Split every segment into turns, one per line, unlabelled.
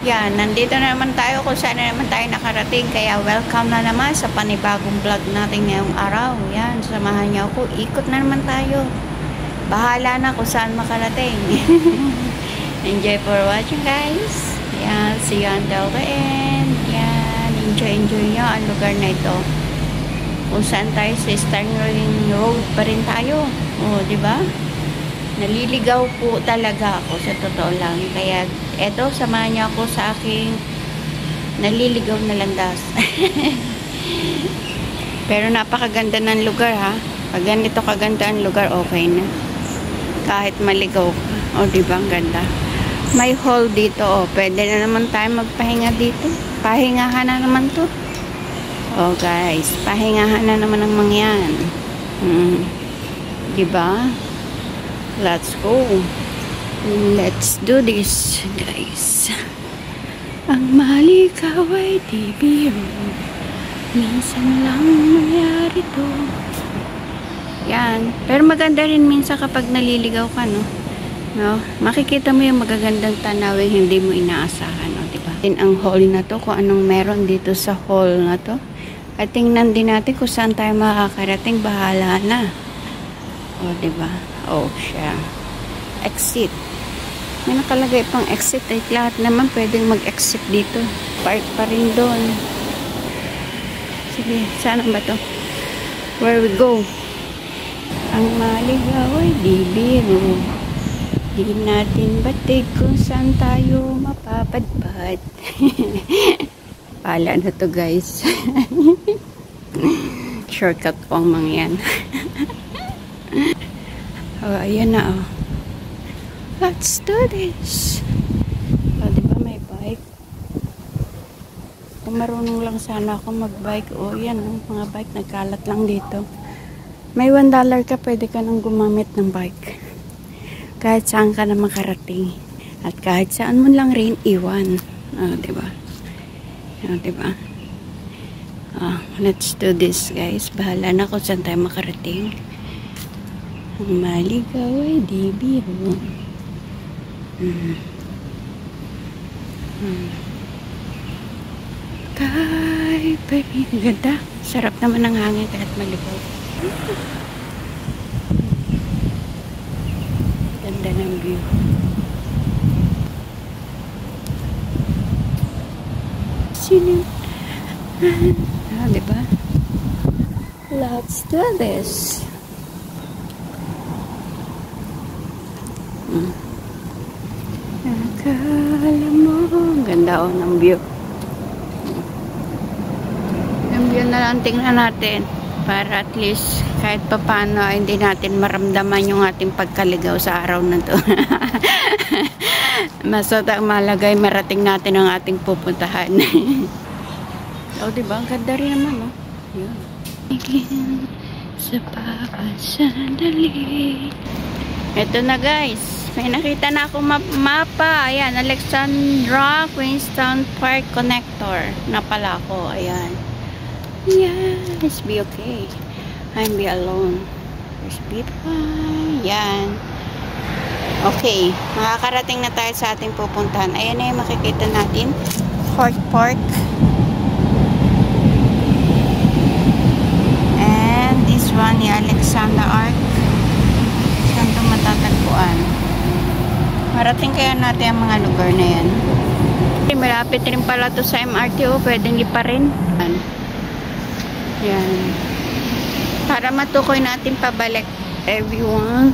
Yan, nandito na naman tayo kung saan na naman tayo nakarating. Kaya welcome na naman sa panibagong vlog natin ngayong araw. Yan, samahan niyo ako. Ikot na naman tayo. Bahala na kung saan makarating. Enjoy for watching, guys. Yan, see you until the end. Yan, enjoy nyo ang lugar na ito. Kung saan tayo sa Starling Road pa rin tayo. O, diba? Naliligaw po talaga ako sa totoo lang. Kaya eto, samahan niyo ako sa aking naliligaw na landas. Pero napakaganda ng lugar, ha. Pag ganito kaganda ang lugar, okay na. Kahit maligaw ka. O, diba? Ang ganda. May hall dito, o. Pwede na naman tayo magpahinga dito. Pahingahan na naman to. O, guys. Pahingahan na naman ang mangyan. Diba? Let's go. Let's do this, guys. Ang malikaw ay di biro. Minsan lang mangyari to. Yan. Pero maganda rin minsan kapag naliligaw ka, no? No? Makikita mo yung magagandang tanawin hindi mo inaasahan, no? Diba? Din ang hall na to, kung anong meron dito sa hall na to. At tingnan din natin kung saan tayo makakarating. Bahala na. O, diba? Oh, siya. Exit. May nakalagay pang exit. Ay, lahat naman pwedeng mag-exit dito. Park pa rin doon. Sige, saan ba to? Where we go? Ang maligaw ay di biro. Di natin batig kung saan tayo mapapadpad. Pala na to, guys. Shortcut po ang mga yan. Oh, ayan na, oh. Let's do this. Oh, diba may bike? Kung marunong lang sana ako mag-bike. Oh, yan, oh, mga bike nagkalat lang dito. May $1 ka, pwede ka nang gumamit ng bike. Kahit saan ka na makarating. At kahit saan mo lang rin iwan. Oh, diba? Oh, diba? Oh, let's do this, guys. Bahala na kung saan tayo makarating. Ang maligaw ay di biro. Kay baby, ganda. Sarap naman ng hangin kahit maligaw. Ganda ng view. Sino? Ah, diba? Let's do this. Akala mo, ganda, oh, ng view. Yung view na lang tingnan natin para at least kahit papano hindi natin maramdaman yung ating pagkaligaw sa araw na to. Masota malagay marating natin ang ating pupuntahan. Oh, diba? Ang ganda rin naman, oh. Yun. Sa papasandali. Ito na, guys. May nakita na ako mapa. Ayan, Alexandra Queenstown Park Connector. Na pala ako. Ayan. Yes, be okay. I'm be alone. Just be fine. Ayan. Okay. Makakarating na tayo sa ating pupuntahan. Ayan na yung makikita natin. Fort Park. And this one, the Alexandra Arc. Saan ito matatagpuan? Marating kaya natin ang mga lugar na yan. Malapit rin pala to sa MRT. Pwede hindi pa rin. Yan. Para matukoy natin pabalik. Everyone.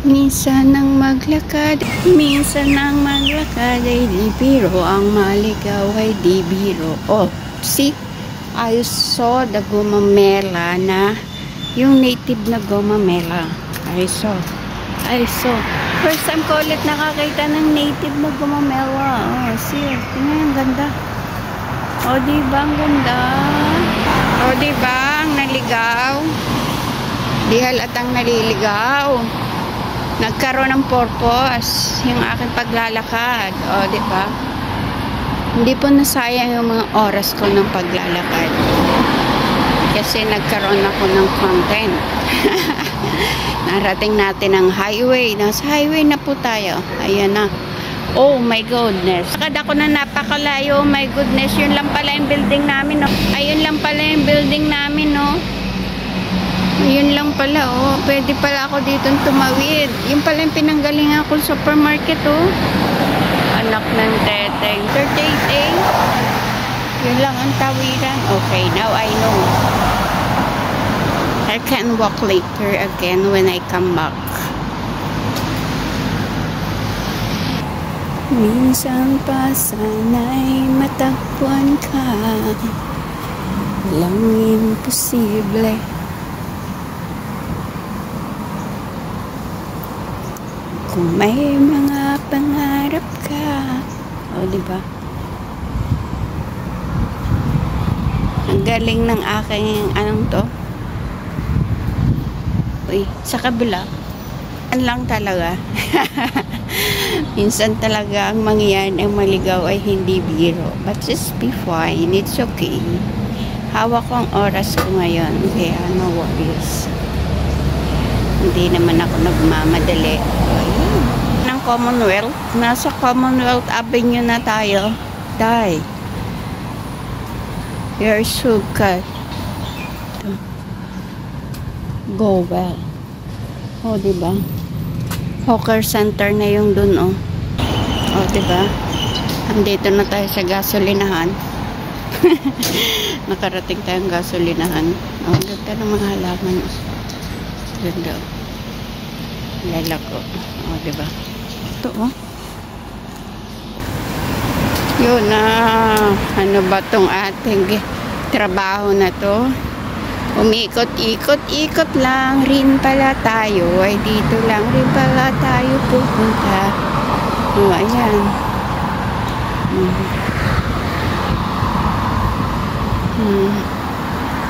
Minsan nang maglakad. Minsan nang maglakad ay di biro. Ang maligaw ay di biro. Oh, see? I saw the gumamela na yung native na gumamela. I saw. First time ko ulit nakakita ng native na gumamela. Oh, see? Tingnan, ang ganda. Oh, diba ang ganda? Oh, diba ang naligaw? Di halatang naliligaw. Nagkaroon ng purpose yung aking paglalakad. Oh, diba? Hindi po nasayang yung mga oras ko ng paglalakad. Kasi nagkaroon ako ng content. Narating natin ang highway. Nasa highway na po tayo. Ayan na. Oh my goodness. Akad ako na napakalayo. Oh my goodness. Yun lang pala yung building namin, no? Ayun lang pala yung building namin, no? Yun lang pala, oh. Pwede pala ako dito tumawid. Yun pala yung pinanggalingan ko supermarket, oh. Anak ng teteng. 38, yun lang ang tawiran. Okay, now I know. I can walk later again when I come back. Minsan pa sana'y matagpuan ka, walang imposible. Kung may mga pangarap ka. O, diba? Ang galing ng aking, anong to? Uy, sa kabila. Yan lang talaga. Minsan talaga ang mangyan ang maligaw ay hindi biro. But just be fine. It's okay. Hawak ko ang oras ko ngayon. Kaya no worries. Hindi naman ako nagmamadali. Ayun. Ng Commonwealth. Nasa Commonwealth Avenue na tayo. Die. You're so good. Go well. O, diba? Hawker center na yung dun, oh. O, diba? Andito na tayo sa gasolinahan. Nakarating tayong gasolinahan. O, ganda ng mga halaman. Ganda. Lalako. O, diba? Ito, oh. Yun na. Ano ba tong ating trabaho na to? Umikot-ikot lang rin pala tayo. Ay, dito lang rin pala tayo pupunta. O, ayan.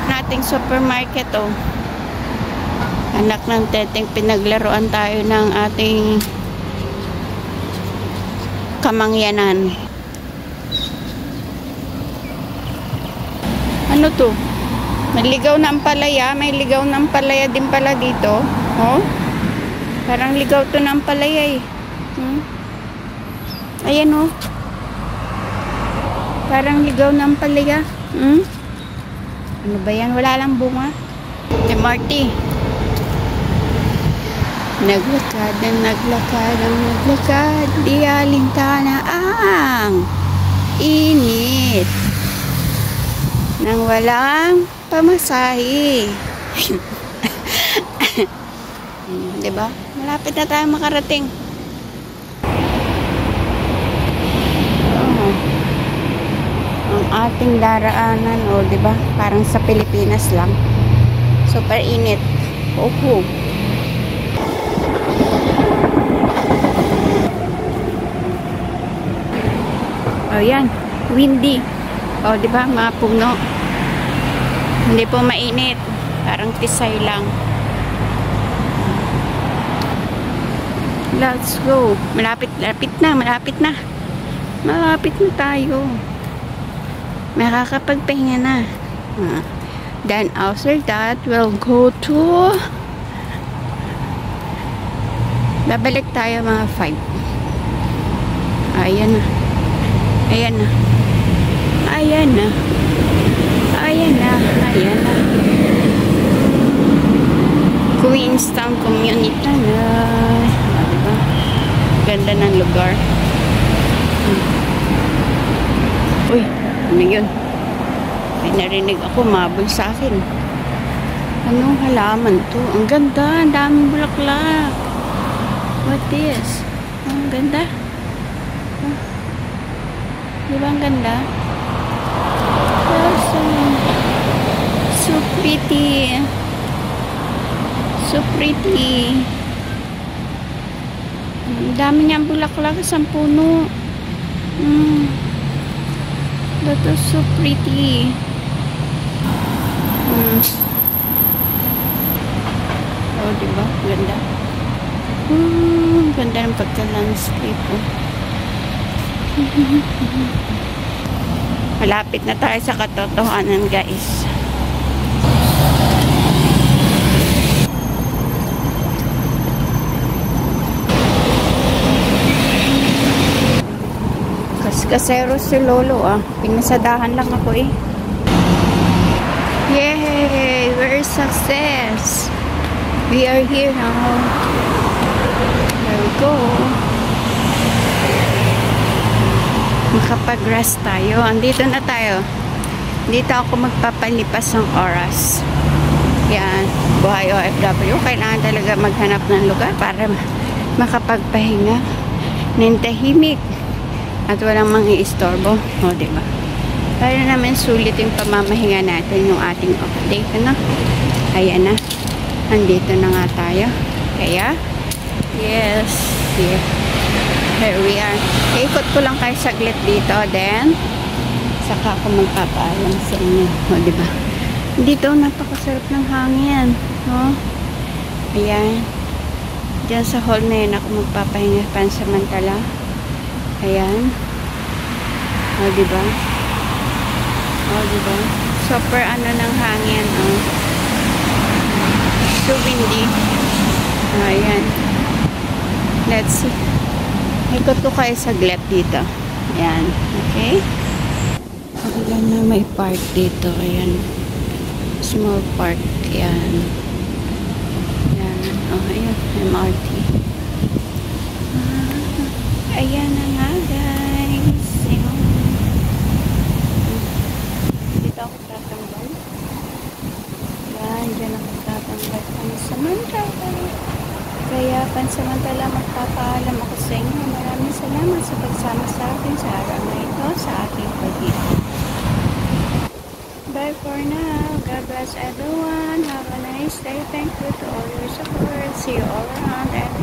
Nating supermarket, oh. Anak ng teteng, pinaglaruan tayo ng ating kamangyanan. Ano to? Ligaw ng palaya. May ligaw ng palaya din pala dito. Oh? Parang ligaw to ng palaya, eh. Ayan, oh. Parang ligaw ng palaya. Ano ba yan? Wala lang bunga. Marty. Naglakad ang naglakad. Di alintana ang init. Nang walang pamasahe. Diba? Malapit na tayo makarating. Ang ating daraanan, o, diba? Parang sa Pilipinas lang. Super init. Opo. O, yan. Windy. O, diba? Mga puno. Hindi po mainit. Parang tisay lang. Let's go. Malapit na. Malapit na tayo. Makakapagpahinga na. Then after that, we'll go to babalik tayo mga 5. Ayan na. Ayan na. Ayan na. Ayan na. Ayan na. Queenstown Community na. Diba? Ganda ng lugar. Uy, ano yun? May narinig ako, mabul sa akin. Anong halaman to? Ang ganda, ang daming bulaklak. What is? Ang ganda. Diba ang ganda? So pretty. So pretty. Ang dami niyang bulaklak sa puno. That is so pretty. Oh, diba? Ganda. Ganda ng pagka-landscape. Oh. Malapit na tayo sa katotohanan, guys. Kasero si Lolo ah. Pinasadahan lang ako eh. Yay! We're success! We are here now. There we go. Makapag-rest tayo. Andito na tayo. Dito ako magpapalipas ng oras. Yan. Buhay OFW. Kailangan talaga maghanap ng lugar para makapagpahinga ng tahimik at walang mangi-istorbo. O, diba? Para naman sulit yung pamamahinga natin yung ating update. Ano? Ayan na. Andito na nga tayo. Kaya, yes. Here we are. Ikot ko lang kayo saglit dito. Then, saka ako magpapaalam sa inyo. O, diba? Dito, napakasarap ng hangin. No? Ayan. Diyan sa hall na yun ako magpapahinga pansamantala. Ayan. O, diba? O, diba? Super ano ng hangin. O. So windy. O, ayan. Let's see. Ikot ko kayo saglit dito. Ayan. Okay? Ayan na may park dito. Ayan. Small park. Ayan. Ayan. O, ayan. MRT. Ayan na nga, guys. Ayan. Dito ako tatambal. Ayan, dyan ako tatambal. Pansamantala. Kaya pansamantala magpapaalam ako sa inyo. Maraming salamat sa pagsama sa akin sa araw na ito, sa aking pag-ibig. Bye for now. God bless everyone. Have a nice day. Thank you to all your support. See you all around and